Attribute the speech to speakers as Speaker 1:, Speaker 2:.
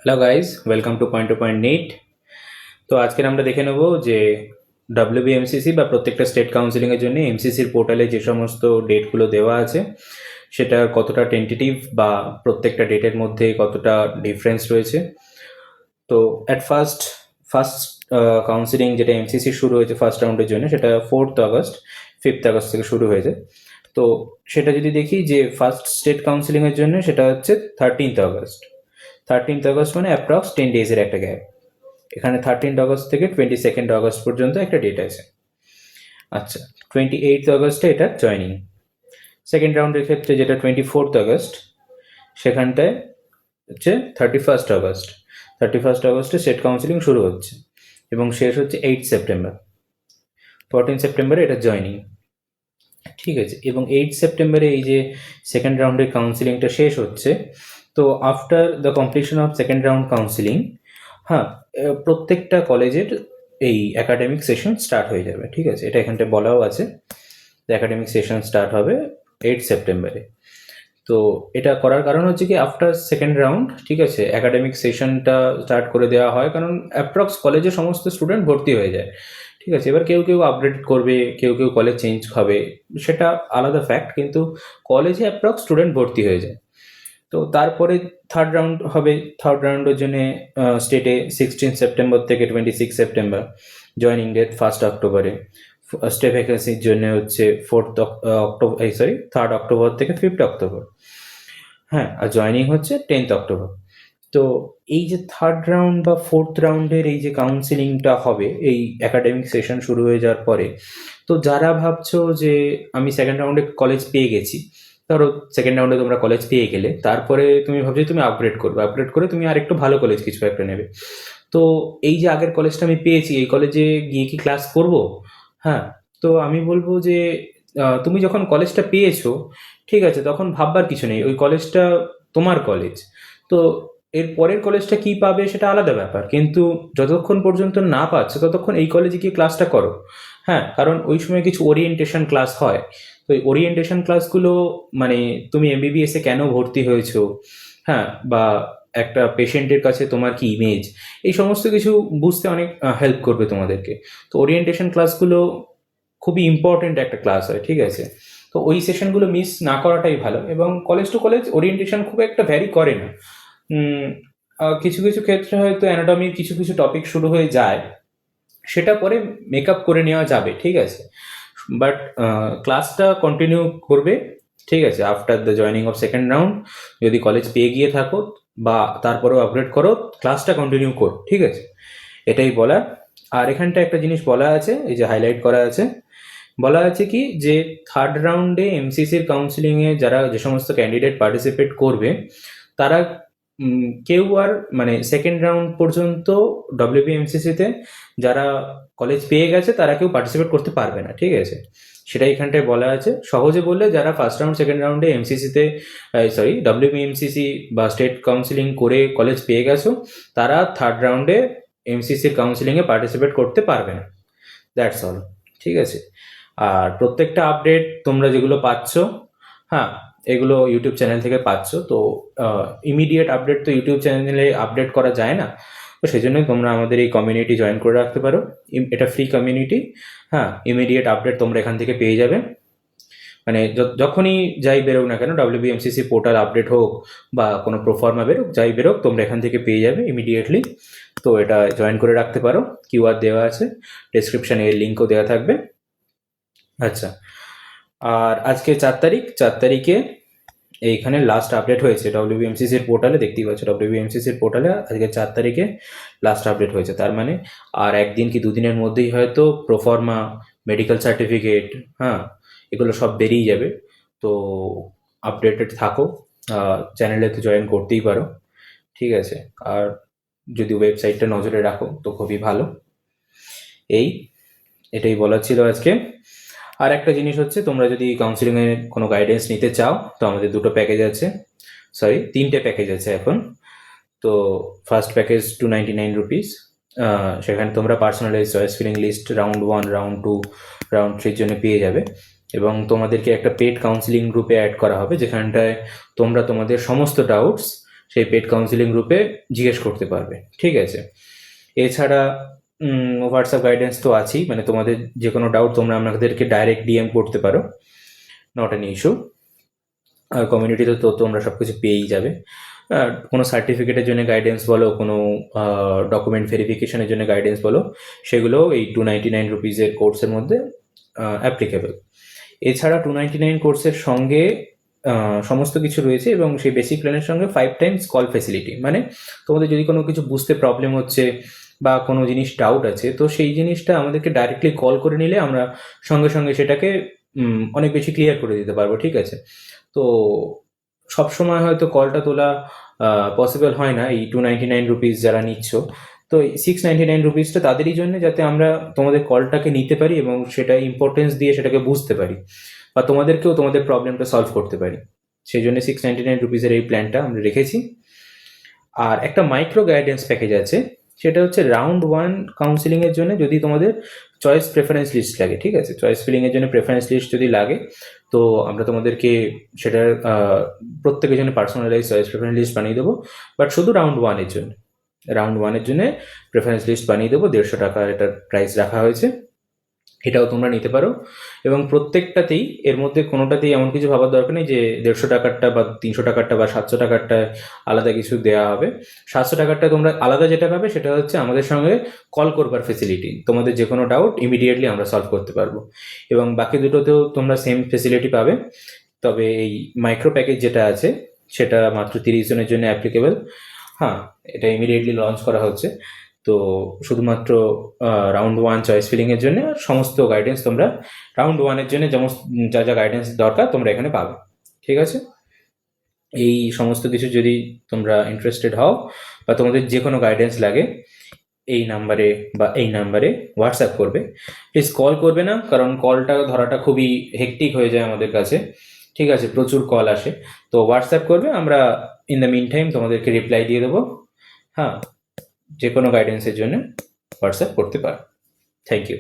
Speaker 1: Hello guys, welcome to point NEET. তো আজকের আমরা দেখে নেব যে ডাব্লিউবিএমসিসি বা প্রত্যেকটা স্টেট কাউন্সিলিংয়ের জন্য এমসিসির পোর্টালে যে সমস্ত ডেটগুলো দেওয়া আছে সেটা কতটা টেন্টেটিভ বা প্রত্যেকটা ডেটের মধ্যে কতটা ডিফারেন্স রয়েছে। তো অ্যাট ফার্স্ট ফার্স্ট কাউন্সিলিং যেটা এমসিসি শুরু হয়েছে ফার্স্ট রাউন্ডের জন্য, সেটা 4th আগস্ট 5th আগস্ট থেকে শুরু হয়েছে। তো সেটা যদি দেখি যে ফার্স্ট স্টেট কাউন্সিলিংয়ের জন্য সেটা হচ্ছে 13th আগস্ট মানে অ্যাপ্রক্স 10 ডেজের একটা গ্যাপ। এখানে 13th আগস্ট থেকে 22nd আগস্ট পর্যন্ত একটা ডেট আছে। আচ্ছা, 28th আগস্টে এটা জয়নিং। সেকেন্ড রাউন্ডের ক্ষেত্রে যেটা 24th আগস্ট, সেখানটায় হচ্ছে 31st আগস্টে স্টেট কাউন্সিলিং শুরু হচ্ছে এবং শেষ হচ্ছে 8 সেপ্টেম্বর। 14 সেপ্টেম্বরে এটা জয়নিং, ঠিক আছে। এবং 8 সেপ্টেম্বরে এই যে সেকেন্ড রাউন্ডের কাউন্সিলিংটা শেষ হচ্ছে, তো after the completion of second round counselling, হ্যাঁ, প্রত্যেকটা কলেজের এই একাডেমিক সেশন স্টার্ট হয়ে যাবে, ঠিক আছে। এটা এখানটায় বলাও আছে, একাডেমিক সেশন স্টার্ট হবে 8 সেপ্টেম্বরে। তো এটা করার কারণ হচ্ছে কি, আফটার সেকেন্ড রাউন্ড, ঠিক আছে, একাডেমিক সেশনটা স্টার্ট করে দেওয়া হয়, কারণ অ্যাপ্রক্স কলেজে সমস্ত স্টুডেন্ট ভর্তি হয়ে যায়, ঠিক আছে। এবার কেউ কেউ আপগ্রেড করবে, কেউ কেউ কলেজ চেঞ্জ হবে, সেটা আলাদা ফ্যাক্ট, কিন্তু কলেজে অ্যাপ্রক্স স্টুডেন্ট ভর্তি হয়ে যায়। তো তারপরে থার্ড রাউন্ড হবে। থার্ড রাউন্ডের জন্য স্টেটে 16 সেপ্টেম্বর থেকে 26 সেপ্টেম্বর, জয়নিং ডেট 1 অক্টোবরে। স্টে ভ্যাকেন্সির জন্য হচ্ছে 3rd অক্টোবর থেকে 5th অক্টোবর, হ্যাঁ। আর জয়নিং হচ্ছে 10th অক্টোবর। তো এই যে থার্ড রাউন্ড বা ফোর্থ রাউন্ডের এই যে কাউন্সিলিংটা হবে এই একাডেমিক সেশন শুরু হয়ে যাওয়ার পরে, তো যারা ভাবছো যে আমি সেকেন্ড রাউন্ডে কলেজ পেয়ে গেছি, ধরো সেকেন্ড রাউন্ডে তোমরা কলেজ পেয়ে গেলে, তারপরে তুমি ভাবছো তুমি আপগ্রেড করবে, আপগ্রেড করে তুমি আরেকটু ভালো কলেজ কিছু একটা নেবে। তো এই যে আগের কলেজটা আমি পেয়েছি, এই কলেজে গিয়ে কি ক্লাস করব? হ্যাঁ। তো আমি বলবো যে তুমি যখন কলেজটা পেয়েছো, ঠিক আছে, তখন ভাববার কিছু নেই, ওই কলেজটা তোমার কলেজ। তো এর পরের কলেজটা কি পাবে সেটা আলাদা ব্যাপার, কিন্তু যতক্ষণ পর্যন্ত না পাচ্ছ ততক্ষণ এই কলেজে গিয়ে ক্লাসটা করো। হ্যাঁ, কারণ ওই সময় কিছু ওরিয়েন্টেশন ক্লাস হয়। তো এই ওরিয়েন্টেশন ক্লাসগুলো, মানে তুমি এমবিবিএস এ কেন ভর্তি হয়েছো, হ্যাঁ, বা একটা পেশেন্টের কাছে তোমার কি ইমেজ, এই সমস্ত কিছু বুঝতে অনেক হেল্প করবে তোমাদেরকে। তো ওরিয়েন্টেশন ক্লাসগুলো খুবই ইম্পর্টেন্ট একটা ক্লাস হয়, ঠিক আছে। তো ওই সেশনগুলো মিস না করাটাই ভালো, এবং কলেজ টু কলেজ ওরিয়েন্টেশন খুব একটা ভ্যারি করে না। কিছু কিছু ক্ষেত্রে হয়তো অ্যানাটমির কিছু কিছু টপিক শুরু হয়ে যায়, সেটা পরে মেকআপ করে নেওয়া যাবে, ঠিক আছে। বাট ক্লাসটা কন্টিনিউ করবে, ঠিক আছে। After the joining of second round যদি কলেজ পেয়ে গিয়ে থাকো বা তারপরেও আপগ্রেড করো, ক্লাসটা কন্টিনিউ করো, ঠিক আছে। এটাই বলার। আর এখানটা একটা জিনিস বলা আছে, এই যে হাইলাইট করা আছে, বলা আছে কি যে থার্ড রাউন্ডে এমসিসির কাউন্সিলিংয়ে যারা যে সমস্ত ক্যান্ডিডেট পার্টিসিপেট করবে, তারা কেউ আর মানে সেকেন্ড রাউন্ড পর্যন্ত ডব্লিউবিএমসিসিতে যারা কলেজ পেয়ে গেছে তারা কেউ পার্টিসিপেট করতে পারবে না, ঠিক আছে। সেটা এখানটায় বলা আছে। সহজে বললে, যারা ফার্স্ট রাউন্ড সেকেন্ড রাউন্ডে এমসিসিতে ডব্লিউবিএমসিসি বা স্টেট কাউন্সিলিং করে কলেজ পেয়ে গেছো, তারা থার্ড রাউন্ডে এমসিসির কাউন্সিলিংয়ে পার্টিসিপেট করতে পারবে না। দ্যাটস অল, ঠিক আছে। আর প্রত্যেকটা আপডেট তোমরা যেগুলো পাচ্ছ, হ্যাঁ, এগুলো ইউটিউব চ্যানেল থেকে পাচ্ছ। তো ইমিডিয়েট আপডেট তো ইউটিউব চ্যানেলে আপডেট করা যায় না, তো সেই জন্যই তোমরা আমাদের এই কমিউনিটি জয়েন করে রাখতে পারো। এটা ফ্রি কমিউনিটি, হ্যাঁ। ইমিডিয়েট আপডেট তোমরা এখান থেকে পেয়ে যাবে, মানে যখনই যাই বেরোক না কেন, ডাব্লিউবিএমসিসি পোর্টাল আপডেট হোক বা কোনো প্রোফর্মা বেরোক, যাই বেরোক, তোমরা এখান থেকে পেয়ে যাবে ইমিডিয়েটলি। তো এটা জয়েন করে রাখতে পারো, কিউআর দেওয়া আছে, ডেসক্রিপশানে এর লিঙ্কও দেওয়া থাকবে। আচ্ছা, আর আজকে 4 তারিখ, 4 তারিখে এইখানে লাস্ট আপডেট হয়েছে ডব্লিউবিএমসিসির পোর্টালে, দেখতেই পাচ্ছ ডব্লিউবিএমসিসির পোর্টালে আজকে 4 তারিখে লাস্ট আপডেট হয়েছে। তার মানে আর একদিন কি দুদিনের মধ্যেই হয়তো প্রোফর্মা, মেডিকেল সার্টিফিকেট, হ্যাঁ, এগুলো সব বেরিয়ে যাবে। তো আপডেটেড থাকো, চ্যানেলে তো জয়েন করতেই পারো, ঠিক আছে। আর যদি ওয়েবসাইটটা নজরে রাখো তো খুবই ভালো। এটাই বলার ছিল আজকে। আর একটা জিনিস হচ্ছে, তোমরা যদি কাউন্সিলিংয়ে কোনো গাইডেন্স নিতে চাও, তো আমাদের 3টে প্যাকেজ আছে এখন। তো ফার্স্ট প্যাকেজ 299 রুপিস, সেখানে তোমরা personalise choice filling list round 1, round 2, round 3 জন্য পেয়ে যাবে, এবং তোমাদেরকে একটা পেড কাউন্সিলিং গ্রুপে অ্যাড করা হবে, যেখানটায় তোমরা তোমাদের সমস্ত ডাউটস সেই পেড কাউন্সিলিং গ্রুপে জিজ্ঞেস করতে পারবে। ঠিক আছে, এছাড়া হোয়াটসঅ্যাপ গাইডেন্স তো আছেই, মানে তোমাদের যে কোনো ডাউট তোমরা আমাদেরকে ডাইরেক্ট ডিএম করতে পারো, নট অ্যান ইস্যু। আর কমিউনিটিতে তো তোমরা সব কিছু পেয়েই যাবে। কোনো সার্টিফিকেটের জন্য গাইডেন্স বলো, কোনো ডকুমেন্ট ভেরিফিকেশনের জন্য গাইডেন্স বলো, সেগুলো এই 299 রুপিসের কোর্সের মধ্যে অ্যাপ্লিকেবল। এছাড়া 299 কোর্সের সঙ্গে সমস্ত কিছু রয়েছে, এবং সেই বেসিক প্ল্যানের সঙ্গে 5 টাইমস কল ফেসিলিটি। মানে তোমাদের যদি কোনো কিছু বুঝতে প্রবলেম হচ্ছে বা কোনো জিনিস ডাউট আছে, তো সেই জিনিসটা আমাদেরকে ডাইরেক্টলি কল করে নিলে আমরা সঙ্গে সঙ্গে সেটাকে অনেক বেশি ক্লিয়ার করে দিতে পারবো। ঠিক আছে, তো সবসময় হয়তো কলটা তোলা পসিবল হয় না এই 299 রুপিস যারা নিচ্ছ। তো এই 699 রুপিসটা তাদেরই জন্য, যাতে আমরা তোমাদের কলটাকে নিতে পারি এবং সেটা ইম্পর্টেন্স দিয়ে সেটাকে বুঝতে পারি, বা তোমাদেরকেও তোমাদের প্রবলেমটা সলভ করতে পারি। সেই জন্য 699 রুপিসের এই প্ল্যানটা আমরা রেখেছি। আর একটা মাইক্রো গাইডেন্স প্যাকেজ আছে, সেটা হচ্ছে রাউন্ড 1 কাউন্সিলিংয়ের জন্য যদি তোমাদের চয়েস প্রেফারেন্স লিস্ট লাগে। ঠিক আছে, চয়েস ফিলিংয়ের জন্য প্রেফারেন্স লিস্ট যদি লাগে, তো আমরা তোমাদেরকে সেটার প্রত্যেকের জন্য পার্সোনালাইজ চয়েস প্রেফারেন্স লিস্ট বানিয়ে দেবো। বাট শুধু রাউন্ড ওয়ানের জন্য প্রেফারেন্স লিস্ট বানিয়ে দেবো। 150 টাকা এটার প্রাইস রাখা হয়েছে, এটাও তোমরা নিতে পারো। এবং প্রত্যেকটাতেই এর মধ্যে কোনোটাতেই এমন কিছু ভাবার দরকার নেই যে 150 টাকারটা বা 300 টাকারটা বা 700 টাকারটা আলাদা কিছু দেওয়া হবে। 700 টাকারটা তোমরা আলাদা যেটা পাবে সেটা হচ্ছে আমাদের সঙ্গে কল করবার ফেসিলিটি। তোমাদের যে কোনো ডাউট ইমিডিয়েটলি আমরা সলভ করতে পারবো। এবং বাকি দুটোতেও তোমরা সেম ফেসিলিটি পাবে। তবে এই মাইক্রো প্যাকেজ যেটা আছে সেটা মাত্র 30 জনের জন্য অ্যাপ্লিকেবল। হ্যাঁ, এটা ইমিডিয়েটলি লঞ্চ করা হচ্ছে। তো শুধুমাত্র রাউন্ড 1 চয়েস ফিলিংয়ের জন্য, আর সমস্ত গাইডেন্স তোমরা রাউন্ড 1-এর জন্য যেমন যা যা গাইডেন্স দরকার তোমরা এখানে পাবে। ঠিক আছে, এই সমস্ত কিছু যদি তোমরা ইন্টারেস্টেড হও বা তোমাদের যে কোনো গাইডেন্স লাগে, এই নাম্বারে হোয়াটসঅ্যাপ করবে। প্লিজ কল করবে না, কারণ কলটা ধরাটা খুবই হেক্টিক হয়ে যায় আমাদের কাছে। ঠিক আছে, প্রচুর কল আসে। তো হোয়াটসঅ্যাপ করবে, আমরা ইন দ্য মিন টাইম তোমাদেরকে রিপ্লাই দিয়ে দেবো। হ্যাঁ, যে কোনো গাইডেন্সের জন্য হোয়াটসঅ্যাপ করতে পারো। Thank you.